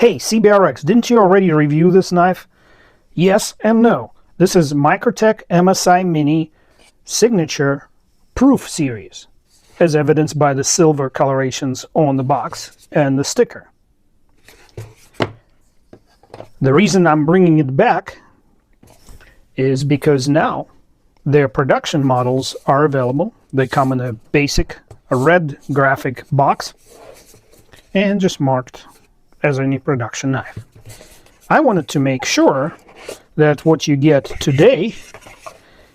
Hey, Cbrx, didn't you already review this knife? Yes and no. This is Microtech MSI Mini Signature Proof Series, as evidenced by the silver colorations on the box and the sticker. The reason I'm bringing it back is because now their production models are available. They come in a basic, a red graphic box and just marked as any production knife. I wanted to make sure that what you get today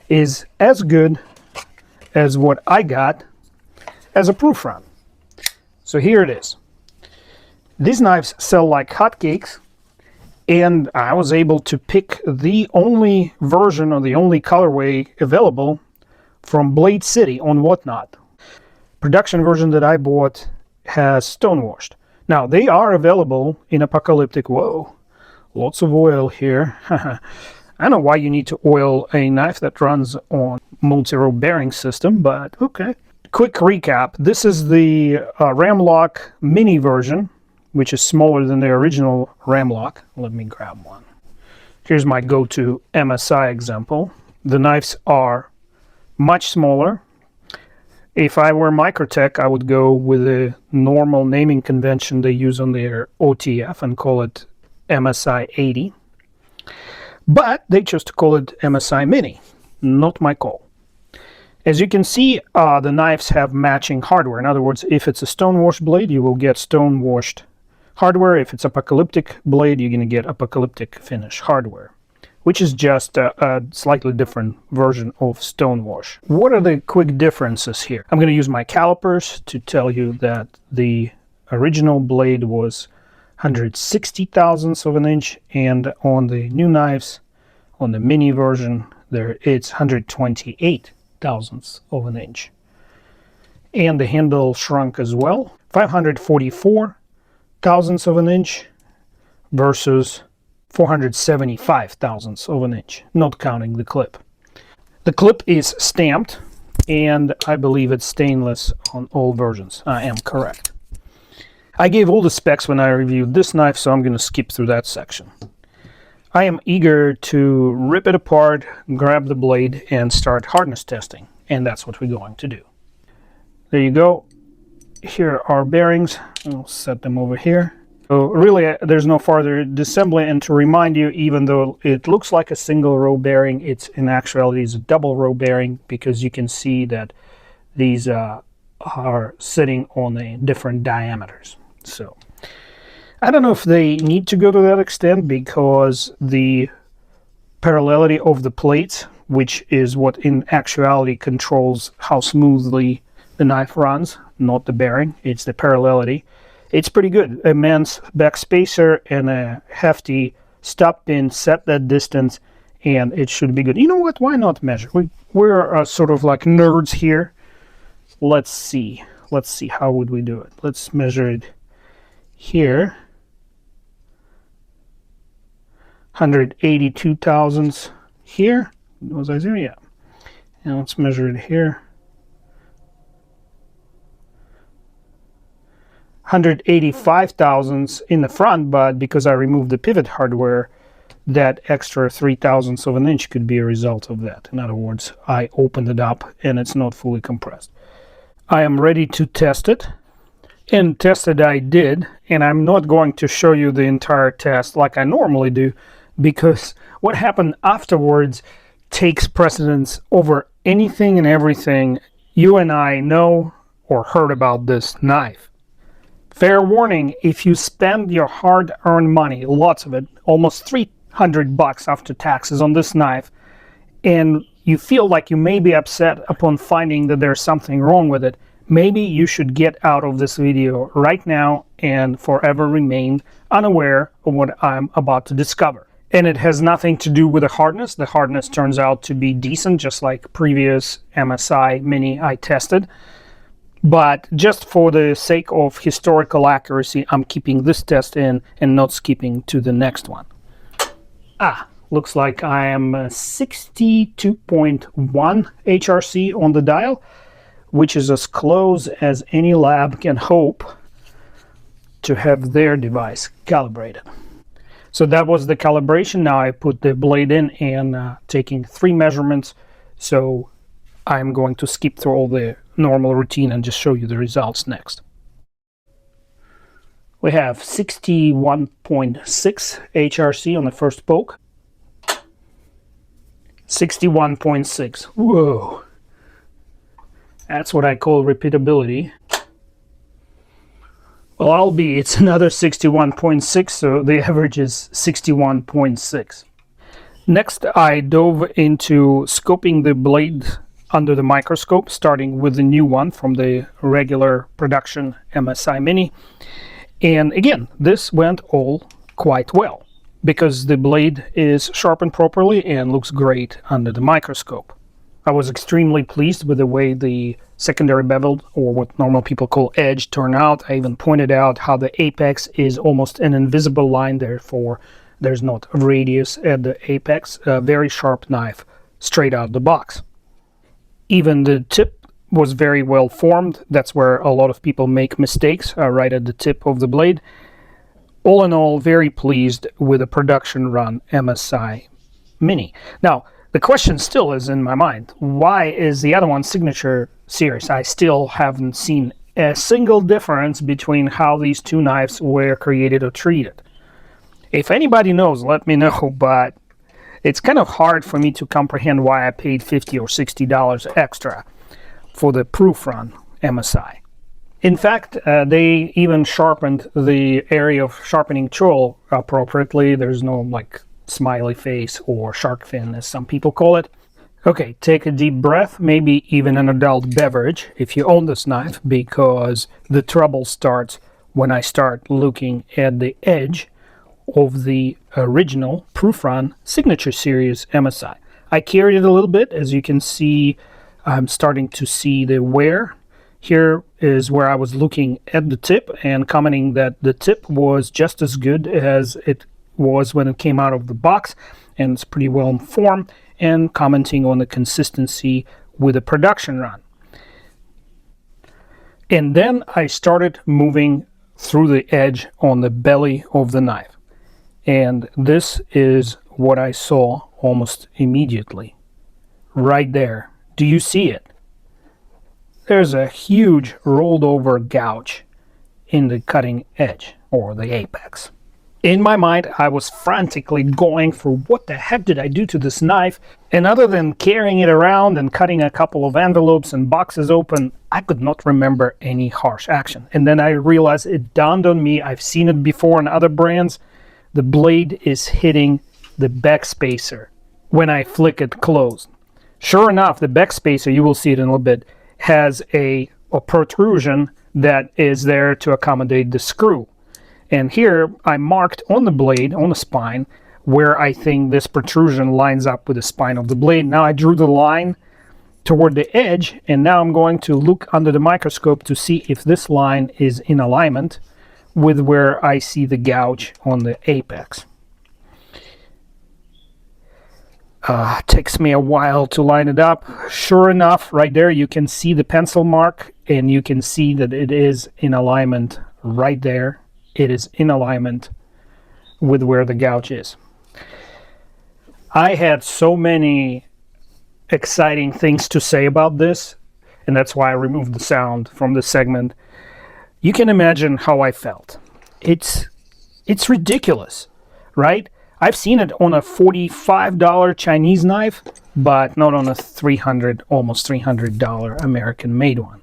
is as good as what I got as a proof run. So here it is. These knives sell like hotcakes, and I was able to pick the only version or the only colorway available from Blade City on Whatnot. Production version that I bought has stonewashed. Now, they are available in apocalyptic. Whoa, lots of oil here. I don't know why you need to oil a knife that runs on multi-row bearing system, but okay. Quick recap. This is the Ramlock Mini version, which is smaller than the original Ramlock. Let me grab one. Here's my go-to MSI example. The knives are much smaller. If I were Microtech, I would go with a normal naming convention they use on their OTF and call it MSI 80. But they chose to call it MSI Mini. Not my call. As you can see, the knives have matching hardware. In other words, if it's a stonewash blade, you will get stonewashed hardware. If it's apocalyptic blade, you're going to get apocalyptic finish hardware, which is just a slightly different version of stonewash. What are the quick differences here? I'm going to use my calipers to tell you that the original blade was 160 thousandths of an inch, and on the new knives, on the mini version, it's 128 thousandths of an inch. And the handle shrunk as well, 544 thousandths of an inch versus 475 thousandths of an inch, not counting the clip. The clip is stamped, and I believe it's stainless on all versions. I am correct. I gave all the specs when I reviewed this knife, so I'm going to skip through that section. I am eager to rip it apart, grab the blade, and start hardness testing, and that's what we're going to do. There you go. Here are bearings. I'll set them over here. So really, there's no further disassembly, and to remind you, even though it looks like a single row bearing, it's in actuality is a double row bearing, because you can see that these are sitting on different diameters. So I don't know if they need to go to that extent, because the parallelity of the plates, which is what in actuality controls how smoothly the knife runs, not the bearing, it's the parallelity. It's pretty good. A man's backspacer and a hefty stop pin set that distance, and it should be good. You know what? Why not measure? We're sort of like nerds here. Let's see. Let's see. How would we do it? Let's measure it here. 182 thousandths here. Was I there? Yeah. And let's measure it here. 185 thousandths in the front, but because I removed the pivot hardware, that extra 3 thousandths of an inch could be a result of that. In other words, I opened it up and it's not fully compressed. I am ready to test it, and test it I did, and I'm not going to show you the entire test like I normally do, because what happened afterwards takes precedence over anything and everything you and I know or heard about this knife. Fair warning, if you spend your hard-earned money, lots of it, almost $300 after taxes on this knife, and you feel like you may be upset upon finding that there's something wrong with it, maybe you should get out of this video right now and forever remain unaware of what I'm about to discover. And it has nothing to do with the hardness. The hardness turns out to be decent, just like previous MSI Mini I tested. But just for the sake of historical accuracy, I'm keeping this test in and not skipping to the next one. Looks like I am 62.1 HRC on the dial, which is as close as any lab can hope to have their device calibrated. So that was the calibration. Now I put the blade in and taking 3 measurements. So I'm going to skip through all the normal routine and just show you the results next. We have 61.6 HRC on the first poke. 61.6. Whoa. That's what I call repeatability. Well, albeit it's another 61.6, so the average is 61.6. Next, I dove into scoping the blade under the microscope, starting with the new one from the regular production MSI Mini. And again, this went all quite well, because the blade is sharpened properly and looks great under the microscope. I was extremely pleased with the way the secondary bevel, or what normal people call edge, turned out. I even pointed out how the apex is almost an invisible line, therefore there's not a radius at the apex. A very sharp knife straight out the box. Even the tip was very well formed. That's where a lot of people make mistakes, right at the tip of the blade. All in all, very pleased with the production run MSI Mini. Now, the question still is in my mind, why is the other one Signature series? I still haven't seen a single difference between how these two knives were created or treated. If anybody knows, let me know, but it's kind of hard for me to comprehend why I paid $50 or $60 extra for the proof run MSI. In fact, they even sharpened the area of sharpening choil appropriately. There's no like smiley face or shark fin, as some people call it. Okay, take a deep breath, maybe even an adult beverage if you own this knife, because the trouble starts when I start looking at the edge of the original proof run Signature series MSI. I carried it a little bit. As you can see, I'm starting to see the wear. Here is where I was looking at the tip and commenting that the tip was just as good as it was when it came out of the box, and it's pretty well formed, and commenting on the consistency with the production run. And then I started moving through the edge on the belly of the knife. And this is what I saw almost immediately. Right there. Do you see it? There's a huge rolled over gouge in the cutting edge, or the apex. In my mind, I was frantically going through what the heck did I do to this knife, and other than carrying it around and cutting a couple of envelopes and boxes open, I could not remember any harsh action. And then I realized, it dawned on me, I've seen it before in other brands, the blade is hitting the backspacer when I flick it closed. Sure enough, the backspacer, you will see it in a little bit, has a protrusion that is there to accommodate the screw. And here I marked on the blade, on the spine, where I think this protrusion lines up with the spine of the blade. Now I drew the line toward the edge, and now I'm going to look under the microscope to see if this line is in alignment with where I see the gouge on the apex. Takes me a while to line it up. Sure enough, right there you can see the pencil mark, and you can see that it is in alignment right there. It is in alignment with where the gouge is. I had so many exciting things to say about this, and that's why I removed the sound from the segment. You can imagine how I felt. It's ridiculous, right? I've seen it on a $45 Chinese knife, but not on a almost $300 American-made one.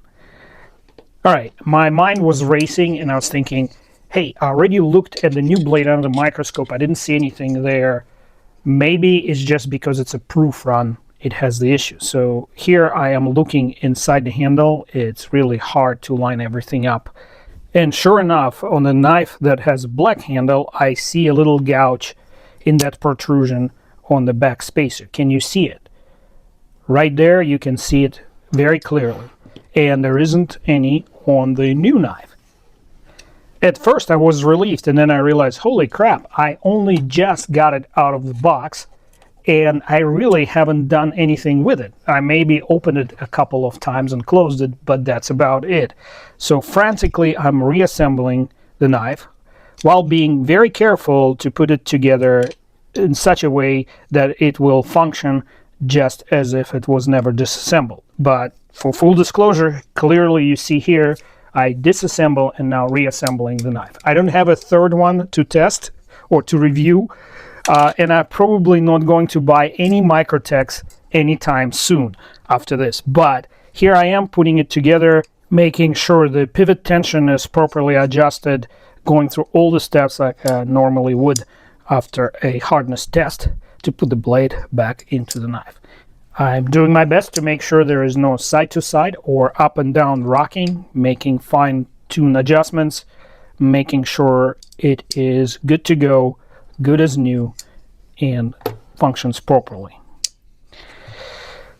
All right, my mind was racing, and I was thinking, hey, I already looked at the new blade under the microscope. I didn't see anything there. Maybe it's just because it's a proof run, it has the issue. So here I am looking inside the handle. It's really hard to line everything up. And sure enough, on the knife that has a black handle, I see a little gouge in that protrusion on the back spacer. Can you see it? Right there, you can see it very clearly. And there isn't any on the new knife. At first I was relieved, and then I realized, holy crap, I only just got it out of the box, and I really haven't done anything with it. I maybe opened it a couple of times and closed it, but that's about it. So frantically I'm reassembling the knife while being very careful to put it together in such a way that it will function just as if it was never disassembled. But for full disclosure, clearly you see here I disassemble and now reassembling the knife. I don't have a third one to test or to review, and I'm probably not going to buy any Microtechs anytime soon after this. But here I am putting it together, making sure the pivot tension is properly adjusted, going through all the steps like I normally would after a hardness test to put the blade back into the knife. I'm doing my best to make sure there is no side-to-side or up and down rocking, making fine-tune adjustments, making sure it is good to go, good as new, and functions properly.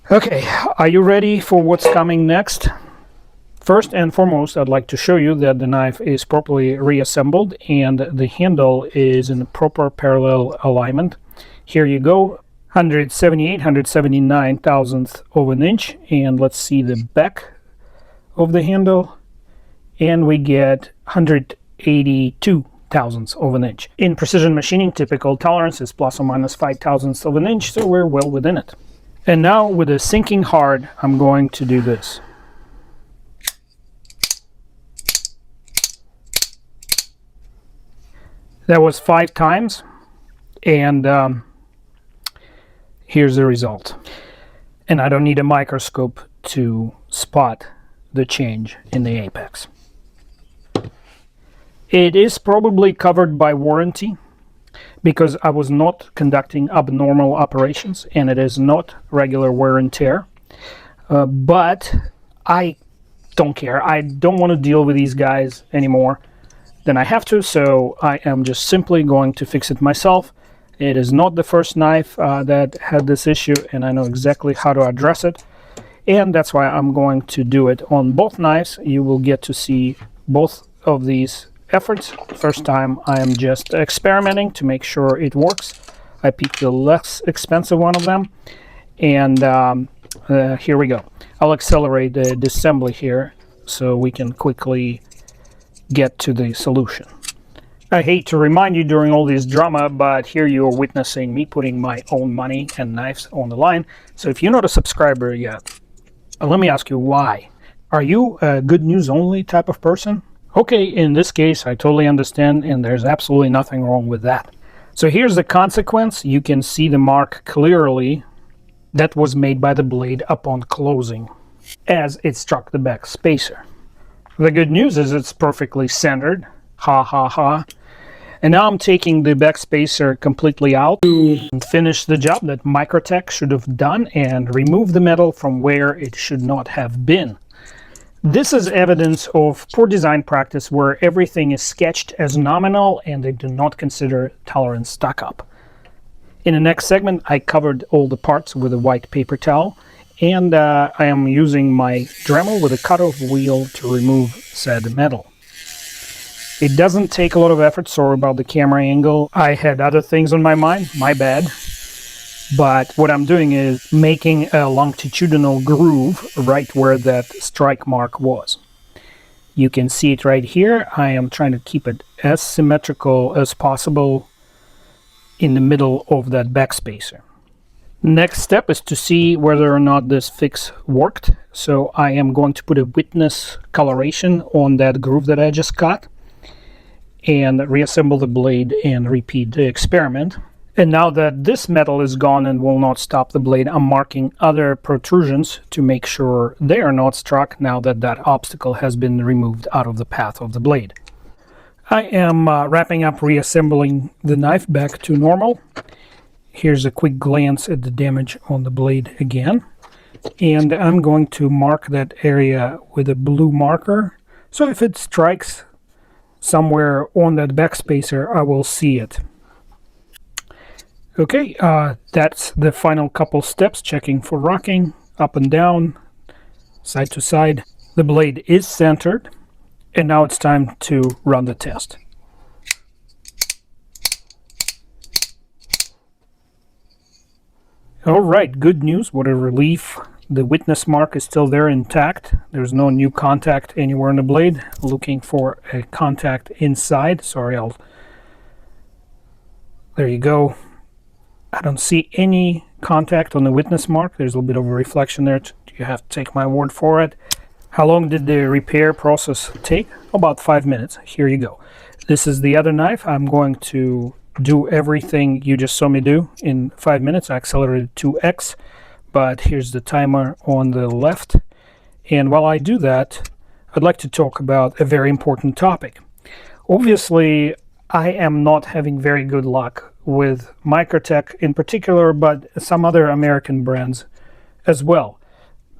Okay, are you ready for what's coming next? First and foremost, I'd like to show you that the knife is properly reassembled and the handle is in the proper parallel alignment. Here you go, 179 thousandths of an inch, and let's see the back of the handle, and we get 182 thousandths of an inch. In precision machining, typical tolerance is plus or minus 5 thousandths of an inch, so we're well within it. And now with a sinking hard, I'm going to do this. That was 5 times, and here's the result. And I don't need a microscope to spot the change in the apex. It is probably covered by warranty because I was not conducting abnormal operations, and it is not regular wear and tear. But I don't care. I don't want to deal with these guys anymore than I have to, so I am just simply going to fix it myself. It is not the first knife that had this issue, and I know exactly how to address it, and that's why I'm going to do it on both knives. You will get to see both of these efforts. First time I am just experimenting to make sure it works. I picked the less expensive one of them, and here we go. I'll accelerate the disassembly here so we can quickly get to the solution. I hate to remind you during all this drama, but here you're witnessing me putting my own money and knives on the line. So if you're not a subscriber yet, let me ask you why. Are you a good news only type of person? Okay, in this case, I totally understand, and there's absolutely nothing wrong with that. So here's the consequence. You can see the mark clearly that was made by the blade upon closing as it struck the back spacer. The good news is it's perfectly centered. Ha ha ha. And now I'm taking the backspacer completely out to finish the job that Microtech should have done and remove the metal from where it should not have been. This is evidence of poor design practice where everything is sketched as nominal and they do not consider tolerance stuck up. In the next segment, I covered all the parts with a white paper towel, and I am using my Dremel with a cutoff wheel to remove said metal. It doesn't take a lot of effort. Sorry about the camera angle. I had other things on my mind, my bad. But what I'm doing is making a longitudinal groove right where that strike mark was. You can see it right here. I am trying to keep it as symmetrical as possible in the middle of that backspacer. Next step is to see whether or not this fix worked. So I am going to put a witness coloration on that groove that I just cut and reassemble the blade and repeat the experiment. And now that this metal is gone and will not stop the blade, I'm marking other protrusions to make sure they are not struck now that that obstacle has been removed out of the path of the blade. I am wrapping up reassembling the knife back to normal. Here's a quick glance at the damage on the blade again. And I'm going to mark that area with a blue marker. So if it strikes somewhere on that backspacer, I will see it. Okay, that's the final couple steps, checking for rocking, up and down, side to side. The blade is centered, and now it's time to run the test. All right, good news. What a relief The witness mark is still there intact. There's no new contact anywhere in the blade. Looking for a contact inside. Sorry, there you go. I don't see any contact on the witness mark. There's a little bit of a reflection there. You have to take my word for it. How long did the repair process take? About 5 minutes. Here you go. This is the other knife. I'm going to do everything you just saw me do in 5 minutes. I accelerated 2x, but here's the timer on the left. And while I do that, I'd like to talk about a very important topic. Obviously, I am not having very good luck with Microtech in particular, but some other American brands as well.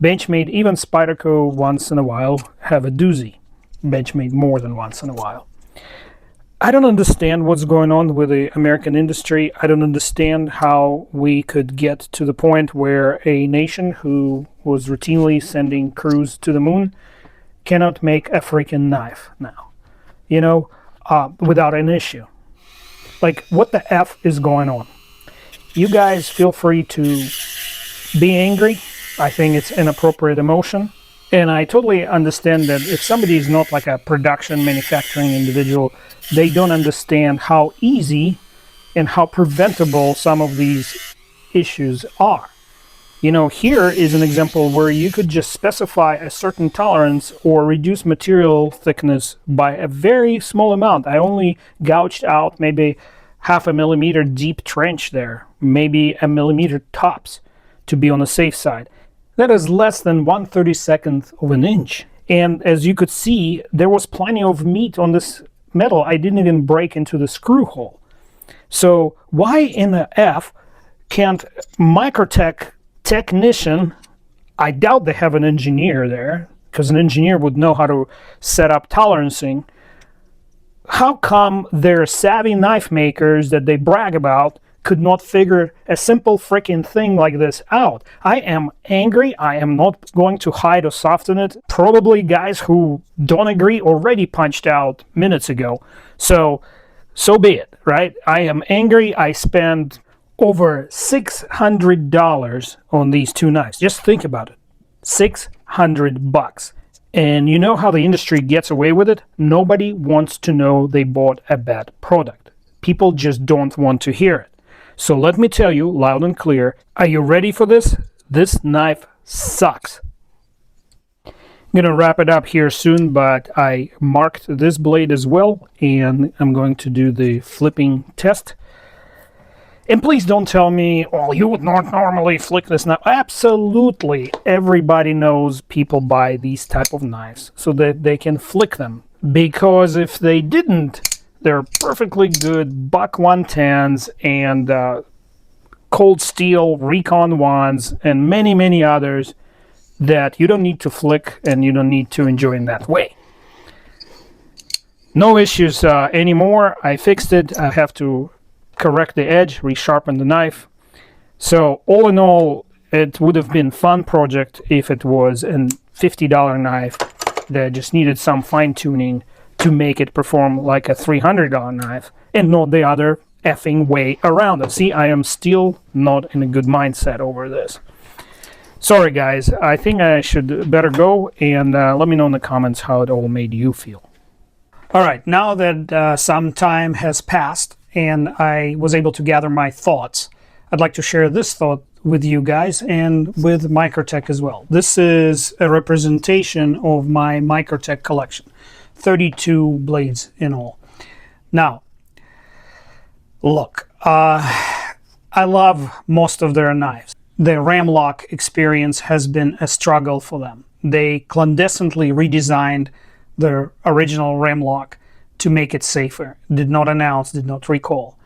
Benchmade, even Spyderco once in a while have a doozy. Benchmade more than once in a while. I don't understand what's going on with the American industry. I don't understand how we could get to the point where a nation who was routinely sending crews to the moon cannot make a freaking knife now, you know, without an issue. Like, what the F is going on? You guys feel free to be angry. I think it's inappropriate emotion. And I totally understand that if somebody is not like a production manufacturing individual, they don't understand how easy and how preventable some of these issues are. You know, here is an example where you could just specify a certain tolerance or reduce material thickness by a very small amount. I only gouged out maybe 0.5 millimeter deep trench there, maybe 1 millimeter tops to be on the safe side. That is less than 1/32 of an inch. And as you could see, there was plenty of meat on this metal. I didn't even break into the screw hole. So why in the F can't Microtech technician, I doubt they have an engineer there, because an engineer would know how to set up tolerancing. How come their savvy knife makers that they brag about could not figure a simple freaking thing like this out? I am angry. I am not going to hide or soften it. Probably guys who don't agree already punched out minutes ago. So be it, right? I am angry. I spent over $600 on these two knives. Just think about it. $600. And you know how the industry gets away with it? Nobody wants to know they bought a bad product. People just don't want to hear it. So let me tell you loud and clear, are you ready for this? This knife sucks. I'm going to wrap it up here soon, but I marked this blade as well, and I'm going to do the flipping test. And please don't tell me, well, you would not normally flick this knife. Absolutely. Everybody knows people buy these type of knives so that they can flick them. Because if they didn't, they're perfectly good Buck 110s and Cold Steel Recon 1s and many, many others that you don't need to flick and you don't need to enjoy in that way. No issues anymore. I fixed it. I have to correct the edge, resharpen the knife. So all in all, it would have been a fun project if it was a $50 knife that just needed some fine-tuning to make it perform like a $300 knife and not the other effing way around it. See, I am still not in a good mindset over this. Sorry guys, I think I should better go, and let me know in the comments how it all made you feel. Alright, now that some time has passed and I was able to gather my thoughts, I'd like to share this thought with you guys and with Microtech as well. This is a representation of my Microtech collection. 32 blades in all. Now, look, I love most of their knives. The ram lock experience has been a struggle for them. They clandestinely redesigned their original ram lock to make it safer. Did not announce, did not recall.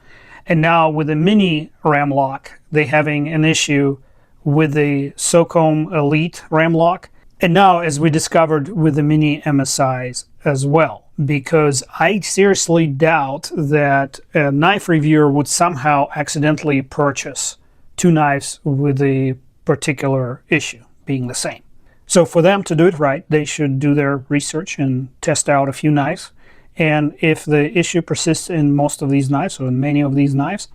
And now with the mini ram lock, they're having an issue with the SOCOM Elite ram lock. And now, as we discovered, with the mini MSIs as well, because I seriously doubt that a knife reviewer would somehow accidentally purchase two knives with a particular issue being the same. So for them to do it right, they should do their research and test out a few knives. And if the issue persists in most of these knives, or in many of these knives,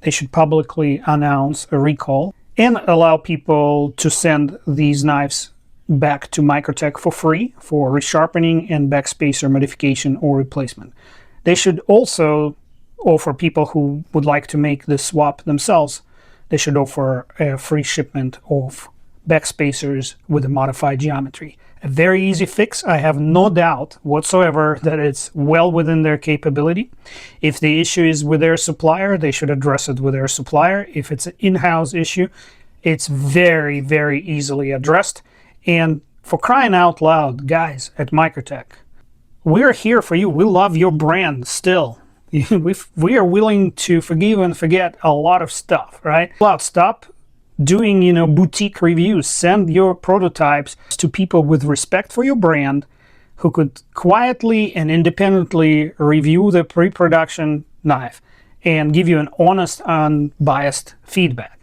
they should publicly announce a recall and allow people to send these knives back to Microtech for free for resharpening and backspacer modification or replacement. They should also offer people who would like to make the swap themselves, they should offer a free shipment of backspacers with a modified geometry. A very easy fix. I have no doubt whatsoever that it's well within their capability. If the issue is with their supplier, they should address it with their supplier. If it's an in-house issue, it's very, very easily addressed. And for crying out loud, guys at Microtech, we're here for you. We love your brand still. We are willing to forgive and forget a lot of stuff, right? Stop doing, boutique reviews. Send your prototypes to people with respect for your brand who could quietly and independently review the pre-production knife and give you an honest, unbiased feedback.